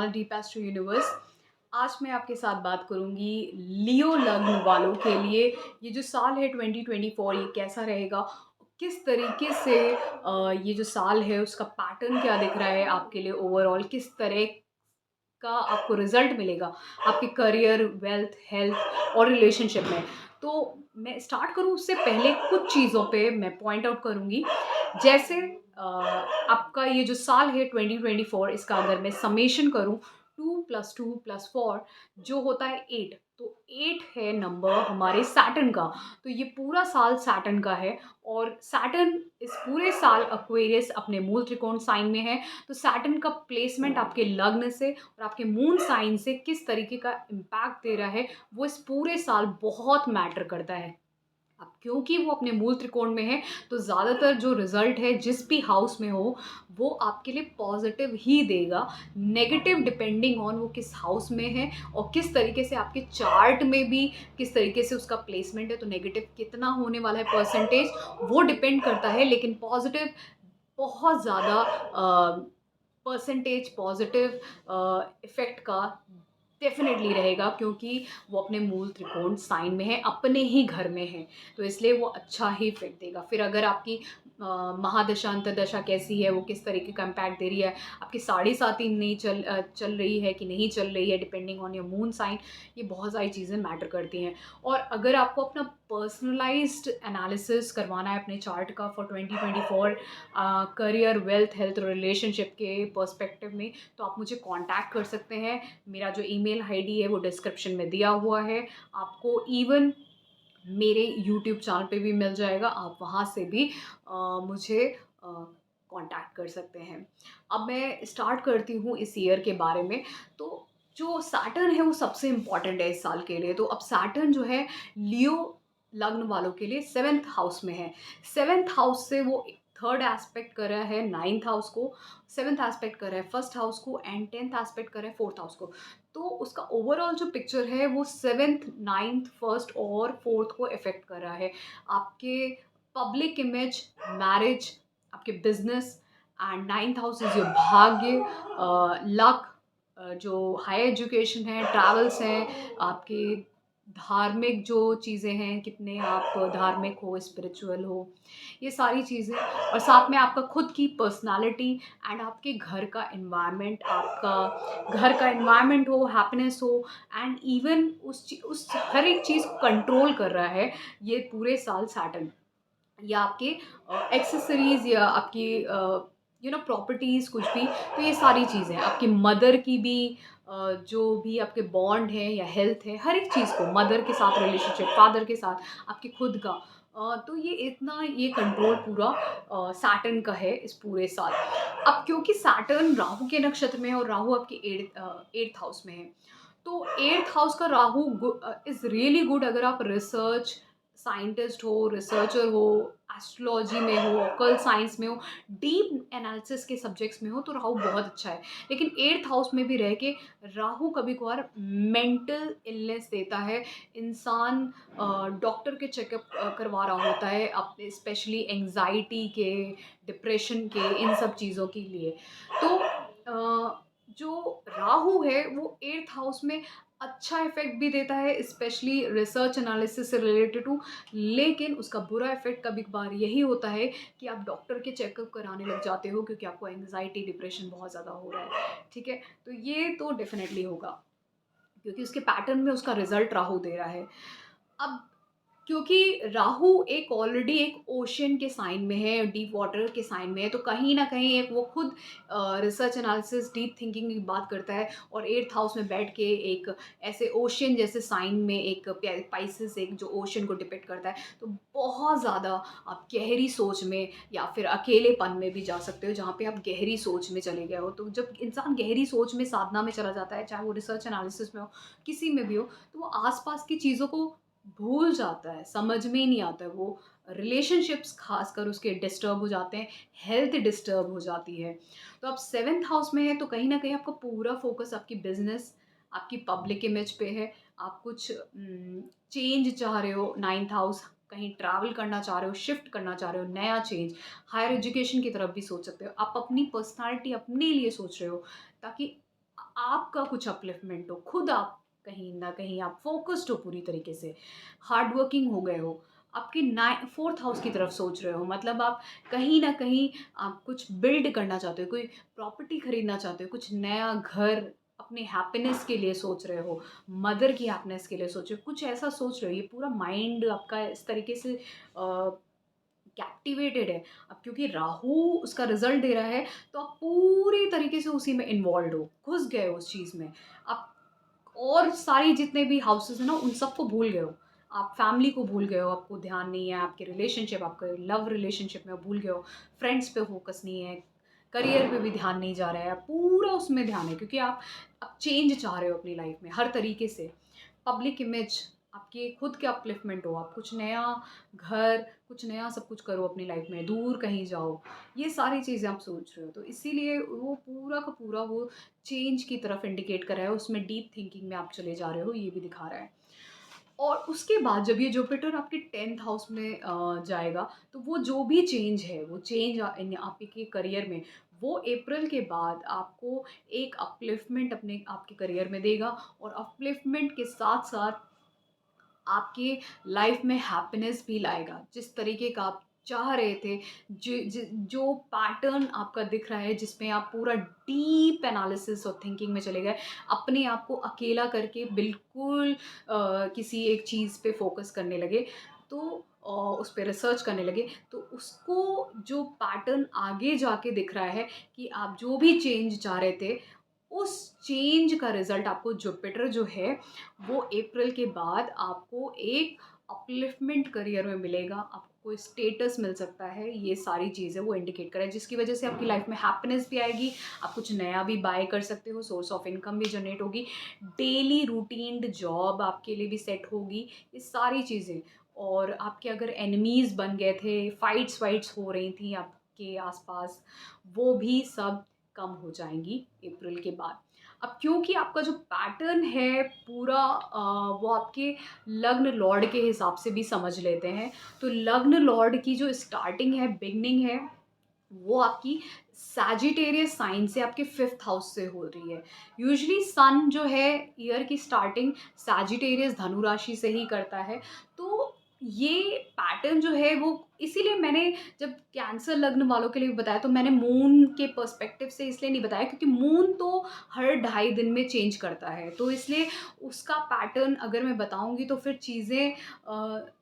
Channel deep astro universe. आज मैं आपके साथ बात करूंगी लियो लग्न वालों के लिए। ये जो साल है 2024 ये कैसा रहेगा, किस तरीके से ये जो साल है उसका पैटर्न क्या दिख रहा है आपके लिए, ओवरऑल किस तरह का आपको रिजल्ट मिलेगा आपके करियर, वेल्थ, हेल्थ और रिलेशनशिप में। तो मैं स्टार्ट करूँ उससे पहले कुछ चीज़ों पे मैं पॉइंट आउट करूँगी। जैसे आपका ये जो साल है 2024, इसका अगर मैं समेशन करूँ 2 + 2 + 4 जो होता है 8, तो 8 है नंबर हमारे सैटर्न का। तो ये पूरा साल सैटर्न का है और सैटर्न इस पूरे साल एक्वेरियस अपने मूल त्रिकोण साइन में है। तो सैटर्न का प्लेसमेंट आपके लग्न से और आपके मून साइन से किस तरीके का इम्पैक्ट दे रहा है वो इस पूरे साल बहुत मैटर करता है। अब क्योंकि वो अपने मूल त्रिकोण में है तो ज़्यादातर जो रिजल्ट है जिस भी हाउस में हो वो आपके लिए पॉजिटिव ही देगा। नेगेटिव डिपेंडिंग ऑन वो किस हाउस में है और किस तरीके से आपके चार्ट में भी किस तरीके से उसका प्लेसमेंट है, तो नेगेटिव कितना होने वाला है परसेंटेज वो डिपेंड करता है। लेकिन पॉजिटिव बहुत ज़्यादा परसेंटेज पॉजिटिव इफ़ेक्ट का डेफ़िनेटली रहेगा, क्योंकि वो अपने मूल त्रिकोण साइन में है, अपने ही घर में है, तो इसलिए वो अच्छा ही इफ़ेक्ट देगा। फिर अगर आपकी महादशा, अंतर्दशा कैसी है, वो किस तरीके का इम्पैक्ट दे रही है, आपकी साढ़े साती नहीं चल रही है कि नहीं चल रही है, depending on your moon sign, ये बहुत सारी चीज़ें मैटर करती हैं। और अगर आपको अपना पर्सनलाइज़्ड एनालिसिस करवाना है अपने चार्ट का for 2024 career, wealth, health, relationship के पर्सपेक्टिव में, तो आप मुझे कॉन्टैक्ट कर सकते हैं। मेरा जो ईमेल आईडी है वो डिस्क्रिप्शन में दिया हुआ है। आपको इवन मेरे यूट्यूब चैनल पे भी मिल जाएगा, आप वहाँ से भी मुझे कॉन्टैक्ट कर सकते हैं। अब मैं स्टार्ट करती हूँ इस ईयर के बारे में। तो जो सैटर्न है वो सबसे इम्पॉर्टेंट है इस साल के लिए। तो अब सैटर्न जो है लियो लग्न वालों के लिए 7th हाउस में है। 7th हाउस से वो थर्ड एस्पेक्ट कर रहा है 9th हाउस को, 7th एस्पेक्ट कर रहा है फर्स्ट हाउस को एंड 10th एस्पेक्ट कर रहा है फोर्थ हाउस को। तो उसका ओवरऑल जो पिक्चर है वो 7th, 9th, फर्स्ट और फोर्थ को इफेक्ट कर रहा है। आपके पब्लिक इमेज, मैरिज, आपके business and 9th house is your भाग्य, लक, जो हायर एजुकेशन है, ट्रैवल्स हैं, आपके धार्मिक जो चीज़ें हैं, कितने आप धार्मिक हो, स्पिरिचुअल हो, ये सारी चीज़ें। और साथ में आपका खुद की पर्सनालिटी एंड आपके घर का एनवायरनमेंट, आपका घर का एनवायरनमेंट हो, हैप्पीनेस हो एंड इवन उस हर एक चीज़ को कंट्रोल कर रहा है ये पूरे साल सैटर्न। या आपके एक्सेसरीज़ या आपकी प्रॉपर्टीज़ कुछ भी, तो ये सारी चीज़ें आपकी मदर की भी, जो भी आपके बॉन्ड है या हेल्थ है, हर एक चीज़ को मदर के साथ रिलेशनशिप, फादर के साथ, आपके खुद का, तो ये इतना ये कंट्रोल पूरा सैटर्न का है इस पूरे साल। अब क्योंकि सैटर्न राहु के नक्षत्र में है और राहु आपके 8th हाउस में है, तो 8th हाउस का राहु इज़ रियली गुड अगर आप रिसर्च साइंटिस्ट हो, रिसर्चर हो, एस्ट्रोलॉजी में हो, ऑकल्ट साइंस में हो, डीप एनालिसिस के सब्जेक्ट्स में हो, तो राहु बहुत अच्छा है। लेकिन 8th हाउस में भी रह के राहु कभी-कभार मेंटल इलनेस देता है। इंसान डॉक्टर के चेकअप करवा रहा होता है अपने, स्पेशली एंग्ज़ायटी के, डिप्रेशन के, इन सब चीज़ों के लिए। तो जो राहु है वो 8th हाउस में अच्छा इफ़ेक्ट भी देता है, स्पेशली रिसर्च एनालिसिस से रिलेटेड टू। लेकिन उसका बुरा इफ़ेक्ट कभी-कभार यही होता है कि आप डॉक्टर के चेकअप कराने लग जाते हो क्योंकि आपको एंग्ज़ायटी, डिप्रेशन बहुत ज़्यादा हो रहा है, ठीक है? तो ये तो डेफ़िनेटली होगा, क्योंकि उसके पैटर्न में उसका रिज़ल्ट राहु दे रहा है। अब क्योंकि राहु एक ऑलरेडी एक ओशन के साइन में है, डीप वाटर के साइन में है, तो कहीं न कहीं एक वो खुद रिसर्च एनालिसिस, डीप थिंकिंग की बात करता है और 8th हाउस में बैठ के एक ऐसे ओशन जैसे साइन में एक पाइसेस, एक जो ओशन को डिपिक्ट करता है, तो बहुत ज़्यादा आप गहरी सोच में या फिर अकेलेपन में भी जा सकते हो, जहाँ पे आप गहरी सोच में चले गए हो। तो जब इंसान गहरी सोच में, साधना में चला जाता है, चाहे वो रिसर्च एनालिसिस में हो, किसी में भी हो, तो वो आस-पास की चीज़ों को भूल जाता है, समझ में ही नहीं आता है। वो रिलेशनशिप्स ख़ासकर उसके डिस्टर्ब हो जाते हैं, हेल्थ डिस्टर्ब हो जाती है। तो अब 7th हाउस में है तो कहीं न कहीं आपका पूरा फ़ोकस आपकी बिज़नेस, आपकी पब्लिक इमेज पे है। आप कुछ चेंज चाह रहे हो, 9th हाउस, कहीं ट्रैवल करना चाह रहे हो, शिफ्ट करना चाह रहे हो, नया चेंज, हायर एजुकेशन की तरफ भी सोच सकते हो। आप अपनी पर्सनैलिटी अपने लिए सोच रहे हो, ताकि आपका कुछ अपलिफ्टमेंट हो, खुद आप कहीं न कहीं आप फ़ोकस्ड हो पूरी तरीके से, हार्ड वर्किंग हो गए हो, आपके नाइ 4th हाउस की तरफ सोच रहे हो, मतलब आप कहीं न कहीं आप कुछ बिल्ड करना चाहते हो, कोई प्रॉपर्टी खरीदना चाहते हो, कुछ नया घर अपने हैप्पीनेस के लिए सोच रहे हो, मदर की हैप्पीनेस के लिए सोच रहे हो, कुछ ऐसा सोच रहे हो, ये पूरा माइंड आपका इस तरीके से कैप्टिवेटेड है। अब क्योंकि राहु उसका रिज़ल्ट दे रहा है, तो आप पूरी तरीके से उसी में इन्वॉल्व्ड हो, घुस गए हो उस चीज़ में। आप और सारी जितने भी हाउसेस हैं ना, उन सबको भूल गए हो। आप फैमिली को भूल गए हो, आपको ध्यान नहीं है, आपके रिलेशनशिप, आपके लव रिलेशनशिप में भूल गए हो, फ्रेंड्स पे फ़ोकस नहीं है, करियर पे भी ध्यान नहीं जा रहा है, पूरा उसमें ध्यान है क्योंकि आप चेंज चाह रहे हो अपनी लाइफ़ में हर तरीके से। पब्लिक इमेज, आपके खुद के अपलिफ्टमेंट हो, आप कुछ नया घर, कुछ नया सब कुछ करो अपनी लाइफ़ में, दूर कहीं जाओ, ये सारी चीज़ें आप सोच रहे हो। तो इसीलिए वो पूरा का पूरा वो चेंज की तरफ इंडिकेट कर रहा है, उसमें डीप थिंकिंग में आप चले जा रहे हो, ये भी दिखा रहा है। और उसके बाद जब ये जुपिटर आपके 10th हाउस में जाएगा, तो वो जो भी चेंज है, वो चेंज इन आपके करियर में, वो अप्रैल के बाद आपको एक अपलिफ्टमेंट अपने आपके करियर में देगा और अपलिफ्टमेंट के साथ-साथ आपके लाइफ में हैप्पीनेस भी लाएगा। जिस तरीके का आप चाह रहे थे, जो पैटर्न आपका दिख रहा है जिसमें आप पूरा डीप एनालिसिस और थिंकिंग में चले गए, अपने आप को अकेला करके बिल्कुल किसी एक चीज़ पे फ़ोकस करने लगे, तो उस पे रिसर्च करने लगे, तो उसको जो पैटर्न आगे जाके दिख रहा है कि आप जो भी चेंज चाह रहे थे, उस चेंज का रिज़ल्ट आपको जुपिटर जो है वो अप्रैल के बाद आपको एक अपलिफ्टमेंट करियर में मिलेगा, आपको कोई स्टेटस मिल सकता है, ये सारी चीज़ें वो इंडिकेट कर रहा है, जिसकी वजह से आपकी लाइफ में हैप्पीनेस भी आएगी, आप कुछ नया भी बाय कर सकते हो, सोर्स ऑफ इनकम भी जनरेट होगी, डेली रूटीन्ड जॉब आपके लिए भी सेट होगी, ये सारी चीज़ें। और आपके अगर एनिमीज़ बन गए थे, फाइट्स वाइट्स हो रही थी आपके आसपास, वो भी सब कम हो जाएंगी अप्रैल के बाद। अब क्योंकि आपका जो पैटर्न है पूरा वो आपके लग्न लॉर्ड के हिसाब से भी समझ लेते हैं। तो लग्न लॉर्ड की जो स्टार्टिंग है, बिगिनिंग है, वो आपकी सैजिटेरियस साइन से आपके 5th हाउस से हो रही है। यूजुअली सन जो है ईयर की स्टार्टिंग सैजिटेरियस धनु राशि से ही करता है। तो ये पैटर्न जो है वो इसीलिए मैंने जब कैंसर लग्न वालों के लिए बताया तो मैंने मून के पर्सपेक्टिव से इसलिए नहीं बताया क्योंकि मून तो हर ढाई दिन में चेंज करता है। तो इसलिए उसका पैटर्न अगर मैं बताऊँगी तो फिर चीज़ें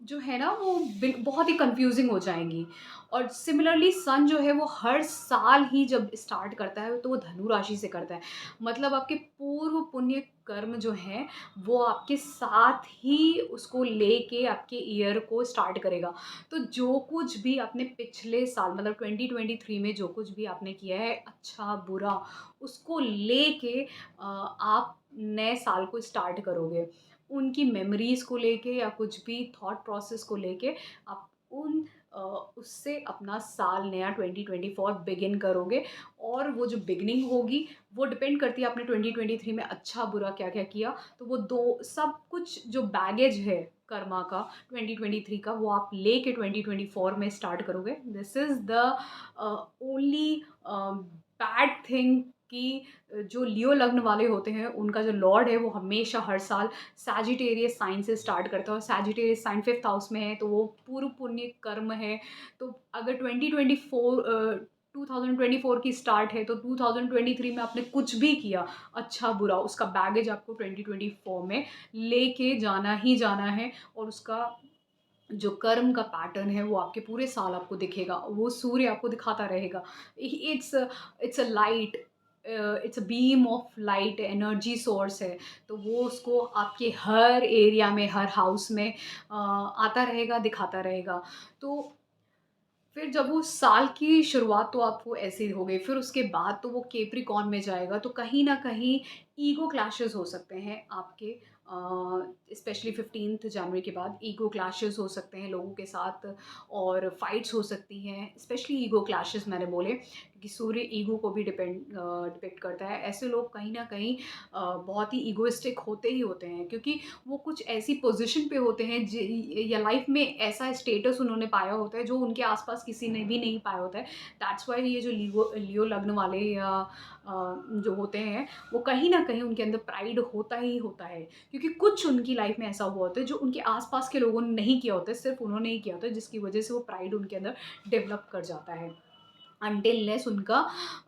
जो है ना वो बहुत ही कन्फ्यूज़िंग हो जाएँगी। और सिमिलरली सन जो है वो हर साल ही जब स्टार्ट करता है तो वो धनु राशि से करता है। मतलब आपके पूर्व पुण्य कर्म जो हैं वो आपके साथ ही उसको लेके आपके ईयर को स्टार्ट करेगा। तो जो कुछ भी आपने पिछले साल मतलब 2023 में जो कुछ भी आपने किया है अच्छा बुरा उसको लेके आप नए साल को स्टार्ट करोगे। उनकी मेमोरीज़ को लेके या कुछ भी थॉट प्रोसेस को लेके आप अ, उससे अपना साल नया 2024 बिगिन करोगे। और वो जो बिगिनिंग होगी वो डिपेंड करती है आपने 2023 में अच्छा बुरा क्या-क्या किया। तो वो दो सब कुछ जो बैगेज है कर्मा का 2023 का वो आप लेके 2024 में स्टार्ट करोगे। This is the only bad thing कि जो लियो लग्न वाले होते हैं उनका जो लॉर्ड है वो हमेशा हर साल सैजिटेरियस साइन से स्टार्ट करता है और सैजिटेरियस साइन 5th हाउस में है तो वो पूर्व पुण्य कर्म है। तो अगर 2024 की स्टार्ट है तो 2023 में आपने कुछ भी किया अच्छा बुरा उसका बैगेज आपको 2024 में लेके जाना ही जाना है। और उसका जो कर्म का पैटर्न है वो आपके पूरे साल आपको दिखेगा, वो सूर्य आपको दिखाता रहेगा। It's it's a light, it's a beam of light energy source है। तो वो उसको आपके हर एरिया में हर हाउस में आता रहेगा, दिखाता रहेगा। तो फिर जब वो साल की शुरुआत तो आपको ऐसे ही हो गई, फिर उसके बाद तो वो कैप्रिकॉर्न में जाएगा, तो कहीं न कहीं ईगो क्लैशेज़ हो सकते हैं आपके स्पेशली 15th जनवरी के बाद ईगो क्लैशेज़ हो सकते हैं लोगों के साथ और फाइट्स हो सकती हैं, स्पेशली ईगो क्लैशेज़ मैंने बोले क्योंकि सूर्य ईगो को भी डिपिक्ट करता है। ऐसे लोग कहीं न कहीं बहुत ही ईगोइस्टिक होते ही होते हैं क्योंकि वो कुछ ऐसी पोजीशन पे होते हैं या लाइफ में ऐसा स्टेटस उन्होंने पाया होता है जो उनके आसपास किसी ने भी नहीं पाया होता है। दैट्स व्हाई ये जो लियो लियो लग्न वाले या जो होते हैं, वो कहीं न कहीं उनके अंदर प्राइड होता ही होता है। क्योंकि कुछ उनकी लाइफ़ में ऐसा हुआ होता है जो उनके आस-पास के लोगों ने नहीं किया होता है, सिर्फ़ उन्होंने ही किया होता है, जिसकी वज़ह से वो प्राइड उनके अंदर डेवलप कर जाता है। अनटिल उनका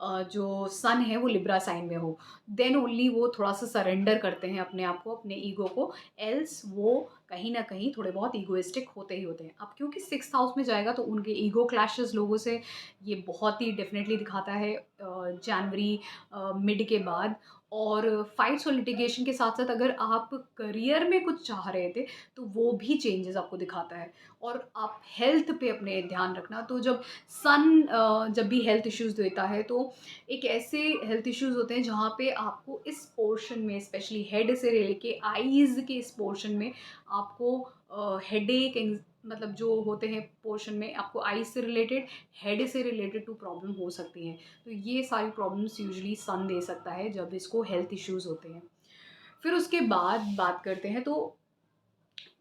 जो सन है वो लिब्रा साइन में हो, देन ओनली वो थोड़ा-सा सरेंडर करते हैं अपने आप को, अपने ईगो को, एल्स वो कहीं न कहीं थोड़े बहुत ईगोइस्टिक होते ही होते हैं। अब क्योंकि 6th हाउस में जाएगा तो उनके ईगो क्लैशेज़ लोगों से ये बहुत ही डेफ़िनेटली दिखाता है जनवरी मिड के बाद। और फाइट्स और लिटिगेशन के साथ-साथ अगर आप करियर में कुछ चाह रहे थे, तो वो भी चेंजेज़ आपको दिखाता है। और आप हेल्थ पे अपने ध्यान रखना, तो जब सन जब भी हेल्थ इश्यूज़ देता है तो एक ऐसे हेल्थ इश्यूज़ होते हैं जहाँ पे आपको इस पोर्शन में स्पेशली हेड से लेके आईज़ के इस पोर्शन में आपको हेडेक मतलब जो होते हैं पोर्शन में आपको आईज़ से रिलेटेड, हेड से रिलेटेड टू प्रॉब्लम हो सकती हैं। तो ये सारी प्रॉब्लम्स यूजुअली सन दे सकता है जब इसको हेल्थ इश्यूज़ होते हैं। फिर उसके बाद बात करते हैं, तो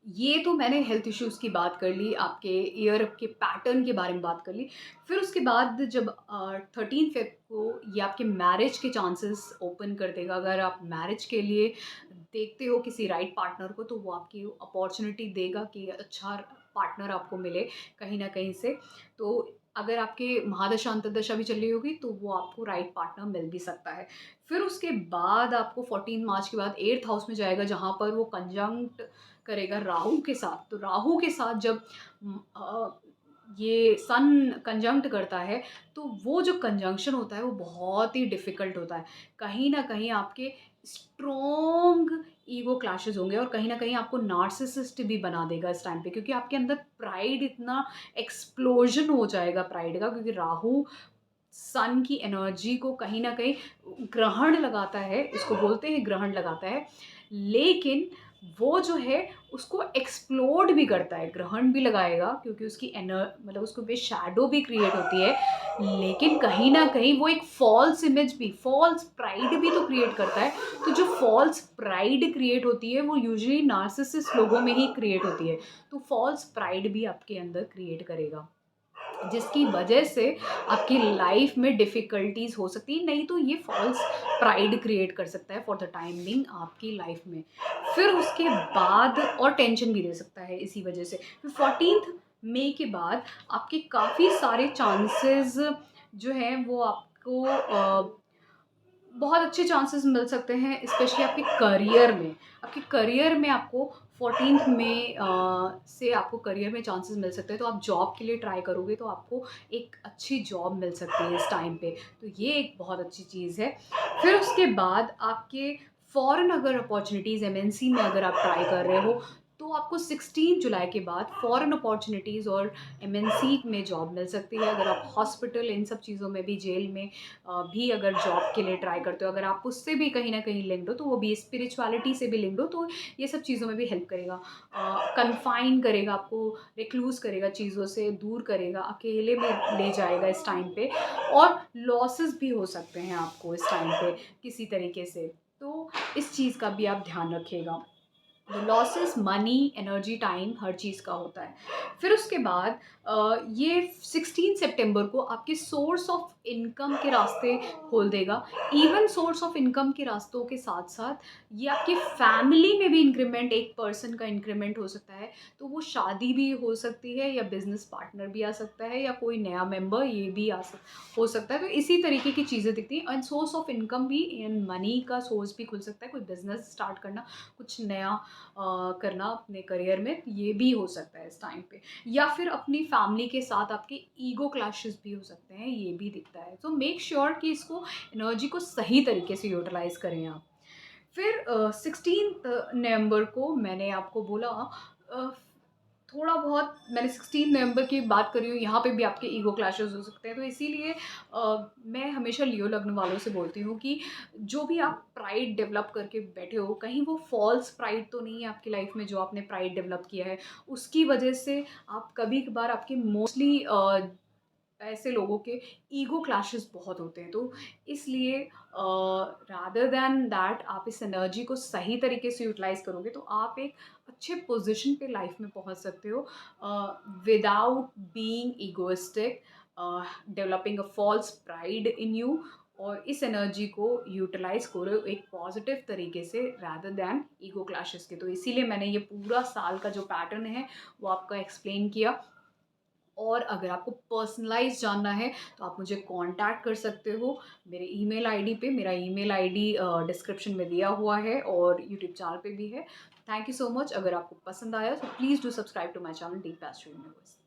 ये तो मैंने हेल्थ इश्यूज़ की बात कर ली, आपके ईयर के पैटर्न के बारे में बात कर ली। फिर उसके बाद जब 13 फ़ेब को ये आपके मैरिज के चांसेस ओपन कर देगा। अगर आप मैरिज के लिए देखते हो किसी राइट पार्टनर को, तो वो आपकी अपॉर्च्युनिटी देगा कि अच्छा पार्टनर आपको मिले कहीं न कहीं से। तो अगर आपके महादशा अंतर्दशा भी चल रही होगी, तो वो आपको राइट पार्टनर मिल भी सकता है। फिर उसके बाद आपको 14 मार्च के बाद 8th हाउस में जाएगा, जहाँ पर वो कंजंक्ट करेगा राहु के साथ। तो राहु के साथ जब ये सन कंजंक्ट करता है, तो वो जो कंजंक्शन होता है वो बहुत ही डिफ़िकल्ट होता है। कहीं न कहीं आपके स्ट्रॉन्ग ईगो क्लैशेज़ होंगे और कहीं न कहीं आपको नार्सिसिस्ट भी बना देगा इस टाइम पे, क्योंकि आपके अंदर प्राइड इतना एक्सप्लोज़न हो जाएगा प्राइड का, क्योंकि राहु सन की एनर्जी को कहीं न कहीं ग्रहण लगाता है, इसको बोलते हैं ग्रहण लगाता है, लेकिन वो जो है उसको एक्सप्लोड भी करता है, ग्रहण भी लगाएगा क्योंकि उसकी मतलब उसको पे शैडो भी क्रिएट होती है, लेकिन कहीं न कहीं वो एक फ़ॉल्स इमेज भी, फ़ॉल्स प्राइड भी तो क्रिएट करता है। तो जो फ़ॉल्स प्राइड क्रिएट होती है वो यूजुअली नार्सिसिस्ट लोगों में ही क्रिएट होती है। तो फ़ॉल्स प्राइड भी आपके अंदर क्रिएट करेगा, जिसकी वजह से आपकी लाइफ में डिफ़िकल्टीज़ हो सकती हैं, नहीं तो ये फ़ॉल्स प्राइड क्रिएट कर सकता है फॉर द टाइम बीइंग आपकी लाइफ में। फिर उसके बाद और टेंशन भी दे सकता है इसी वजह से। फिर 14th मई के बाद आपके काफ़ी सारे चांसेज़ जो हैं वो आपको बहुत अच्छे चांसेस मिल सकते हैं, स्पेशली आपके करियर में। आपके करियर में आपको 14th में से आपको करियर में चांसेस मिल सकते हैं, तो आप जॉब के लिए ट्राई करोगे तो आपको एक अच्छी जॉब मिल सकती है इस टाइम पे। तो ये एक बहुत अच्छी चीज़ है। फिर उसके बाद आपके फ़ॉरेन अगर अपॉर्च्युनिटीज़ एमएनसी में अगर आप ट्राई कर रहे हो, तो आपको 16 जुलाई के बाद फ़ॉरेन अपॉर्च्युनिटीज़ और एमएनसी में जॉब मिल सकती है। अगर आप हॉस्पिटल इन सब चीज़ों में भी, जेल में भी अगर जॉब के लिए ट्राई करते हो, अगर आप उससे भी कहीं न कहीं लिंक्ड हो, तो वो भी स्पिरिचुअलिटी से भी लिंक्ड हो, तो ये सब चीज़ों में भी हेल्प करेगा। कन्फाइन करेगा आपको, रिक्लूज़ करेगा, चीज़ों से दूर करेगा, अकेले में ले जाएगा इस टाइम पे, और लॉसेस भी हो सकते हैं आपको इस टाइम पे किसी तरीके से। तो इस चीज़ का भी आप ध्यान रखिएगा। लॉसेस मनी, एनर्जी, टाइम हर चीज़ का होता है। फिर उसके बाद ये 16 सितंबर को आपके सोर्स ऑफ इनकम के रास्ते खोल देगा। इवन सोर्स ऑफ इनकम के रास्तों के साथ-साथ ये आपकी फैमिली में भी इंक्रीमेंट, एक पर्सन का इंक्रीमेंट हो सकता है। तो वो शादी भी हो सकती है, या बिज़नेस पार्टनर भी आ सकता है, या कोई नया मेंबर ये भी हो सकता है। तो इसी तरीके की चीज़ें दिखती हैं, एंड सोर्स ऑफ इनकम भी, एंड मनी का सोर्स भी खुल सकता है। कोई बिज़नेस स्टार्ट करना, कुछ नया करना अपने करियर में, ये भी हो सकता है इस टाइम पे। या फिर अपनी फैमिली के साथ आपके ईगो क्लैशेस भी हो सकते हैं, ये भी दिखता है। तो मेक श्योर कि इसको, एनर्जी को सही तरीके से यूटिलाइज़ करें आप। फिर 16 नवंबर को मैंने आपको बोला, अ, थोड़ा बहुत मैंने 16 नवंबर की बात कर रही हूँ, यहाँ पे भी आपके ईगो क्लैशेस हो सकते हैं। तो इसीलिए मैं हमेशा लियो लग्न वालों से बोलती हूँ कि जो भी आप प्राइड डेवलप करके बैठे हो, कहीं वो फॉल्स प्राइड तो नहीं है आपकी लाइफ में, जो आपने प्राइड डेवलप किया है उसकी वजह से आप कभी कभार आपके मोस्टली ऐसे लोगों के ईगो क्लैशेस बहुत होते हैं। तो इसलिए रादर दैन दैट आप इस एनर्जी को सही तरीके से यूटिलाइज़ करोगे, तो आप एक अच्छे पोजीशन पे लाइफ में पहुंच सकते हो, without being egoistic, developing a false pride in you, और इस एनर्जी को यूटिलाइज़ करो एक पॉजिटिव तरीके से रादर दैन ईगो क्लैशेस के। तो इसीलिए मैंने ये पूरा साल का जो पैटर्न है वो आपको एक्सप्लेन किया। और अगर आपको पर्सनलाइज़ जानना है तो आप मुझे कॉन्टैक्ट कर सकते हो मेरे ईमेल आईडी पे। मेरा ईमेल आईडी डिस्क्रिप्शन में दिया हुआ है और यूट्यूब चैनल पे भी है। Thank you so much. अगर आपको पसंद आया तो please do subscribe to my channel deep passion universe.